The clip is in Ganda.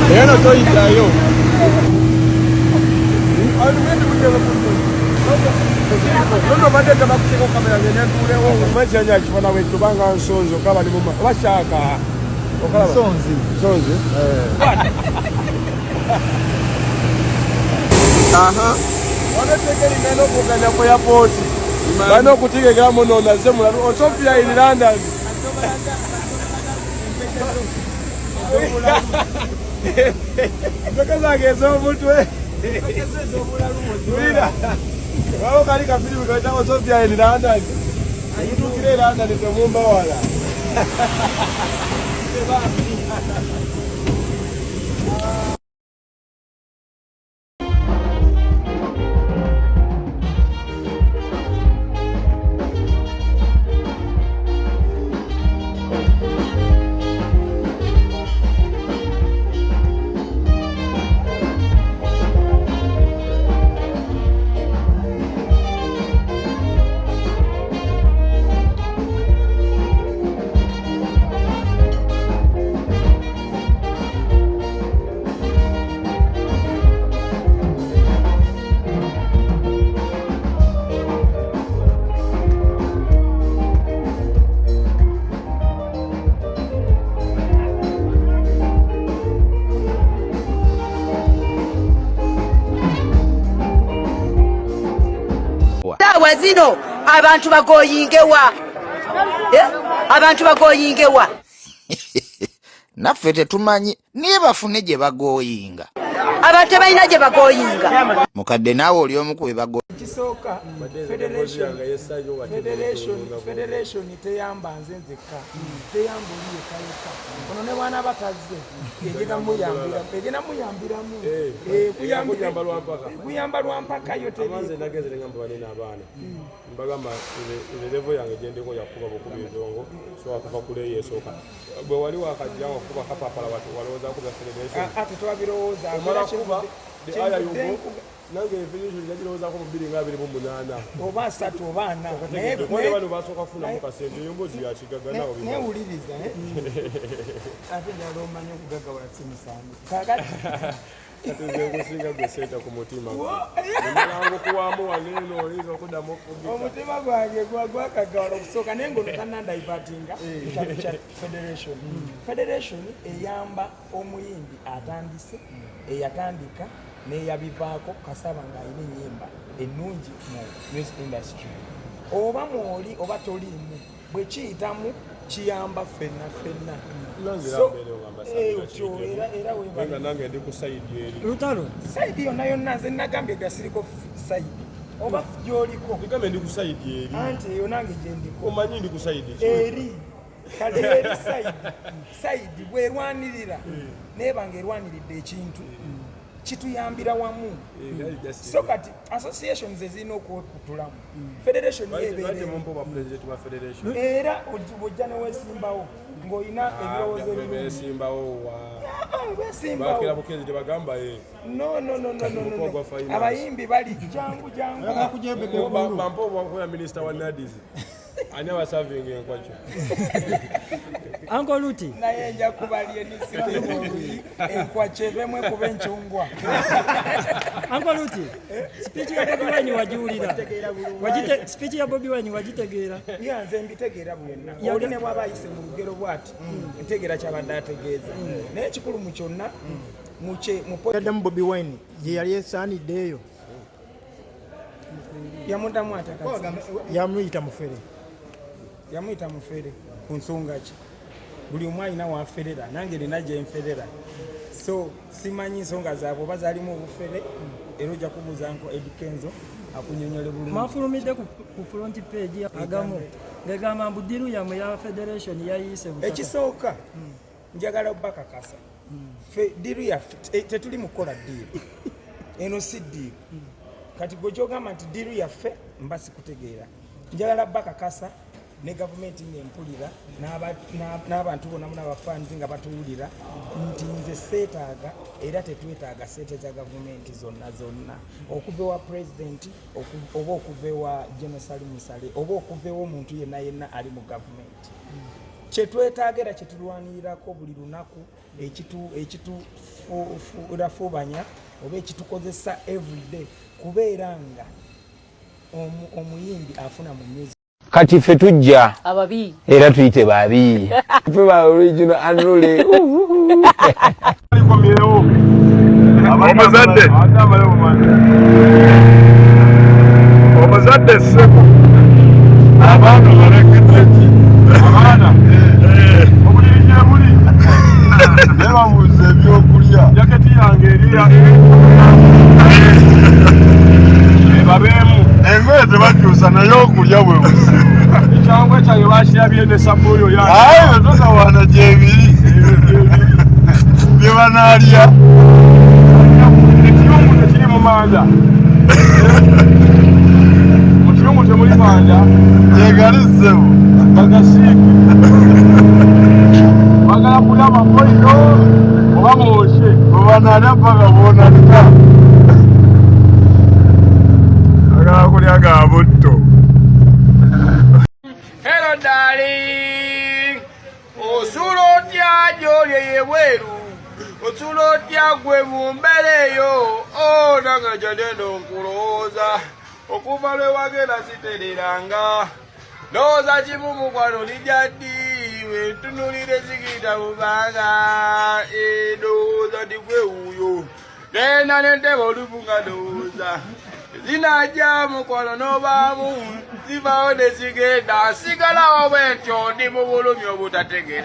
Eno toyitayo. Nono badde bakuteeka kamera ngenyantulewo omwejjanja akifana bwe tubanga nsonzi okaba ni muma obakyaka okalaba nsonzi wanategeringa n'okuganya ku yapooti balina okutegekera muno naze mulalu Otopia in London ntegezange ez'omutwe wabo kali kafilimu kaita Otopia in London tutukire London temumba wala zino abantu bagoyingewa abantu bagoyingewa naffe tetumanyi niye bafune gye bagoyinga abantu balina gye bagoyinga mukadde naawe oli omu ku be bagoyinga kisooka federation teyamba nze nzekka teyamba oli yekayeka ono ne bwana batazze egenda muyambiramu kuyamba lwampaka yo mbagamba level yange gyendeko yakuba bukuba endongo so akuva kule yesooka bwe wali wakajja okuba kapapala watu walowooza kuba federation ate twabirowooza omala kuba aya yugo nange federation yagirowoozaako mu 2028 oba 3 oba 4 naye bano basooka kufunamu kasente yombozi yakigaga nawe newuliriza ate njala omanye okugagawala simusange kakati kusinga gwesenta ku mutima omulango kuwamu waneno oyinza okuddamu okugita omutima gwange gwakagawala okusooka naye ngono kanandaivatinga kya federation eyamba omuyimbi atandise eyatandika neyabivaako kasaba nga alina ennyimba ennungi mu music industry oba mwoli oba toliimu bwe kiyitamu kiyamba ffenna era nange ndi ku sayidi eri lutalo sayidi yonna yonna nze nagambye gasiriko sayidi oba gyoliko igambe ndi ku sayidi eri anti eyo nange gye ndiko omanyi ndi ku sayidi eri kale eri sayidi bwerwanirira nebanga erwaniridde ekintu kituyambira wamu so kati associations ezirina okwekutulamu federation era ojja newesimbawo ng'olina ebirowoozo abayimbi bali jangu minisita wa Nadiz ani abasavinga enkwakyo Uncle Luti naye nja kubalye nisiteboli enkwache bemwe kuba enchungwa Uncle Luti speech ya Bobi Wine wajiulira speech ya Bobi Wine wajitegera yanze mbitegeera bwenna oli ne bwabayise mu lugero bwati ntegeera kyabadde ategeeza naye kikulu mu kyonna mu Bobi Wine ye yali esaaniddeeyo yamudamu atakati yamuyita mufere ku nsonga ki buli omu alina waferera nange nina gye nferera so simanyi nsonga zaabwe oba zaalimu obufere era ojja kubuuza nko Eddy Kenzo akunyonyole bulungi mwafulumidde ku front page agamu ngegamba mbu ddiru yamwe ya federation yayise ekisooka njagala obbakakasa ddiru yaffe tetuli mu kukola ddiru eno si ddiru kati gwe kyogamba nti ddiru yaffe mba sikutegeera njagala bbakakasa ne gavumenti ng'empulira n'abantu bonna n'abafaanzi nga batuwulira nti nze seetaaga era tetwetaaga sente za gavumenti zonna okuva ewa pulezidenti oba okuva ewa General Musale oba okuva ewa omuntu yenna ali mu gavumenti kyetwetaagera kyetulwanirako buli lunaku ekitufubanya oba ekitukozesa everyday kubeera nga omuyimbi afuna mu music. Kati ffe tujja ababi era tuyite babi ffe ba original unruly omuzadde ssebo abaana balekedeki abaana obuliri gye buli nebabuuza ebyokulya jaketi yange eriya babeemu engoye tebakyusa naye okulya bwe buzibu ekyangwe kyange bakirabye ne sabuuyo yange aye tosawaana gyebiri bye banaalya ekiyungu tekiri mu manda mu kiyungu temuli manda yegalizzemu bagasiiki bagala kulya mapoito oba mwoshe bwe banaalya paka boonalika agala kulya ga butto. Hello darling, osula otya gy'olya ebweru, osula otya gwe mu mbereyo, nanga gyadenda nkulowooza, okuva lwe wagenda sitereranga, ndowooza kimu mukwano lijja ddi, we ntunulire zigita bubanga, ndowooza ndi gwe wuuyo, genda n'entebe olufunga ndowooza, zinajja mukwano n'obaamu zivaawo ne zigenda sigalawo bwentyo ndi mu bulumi obutategeere.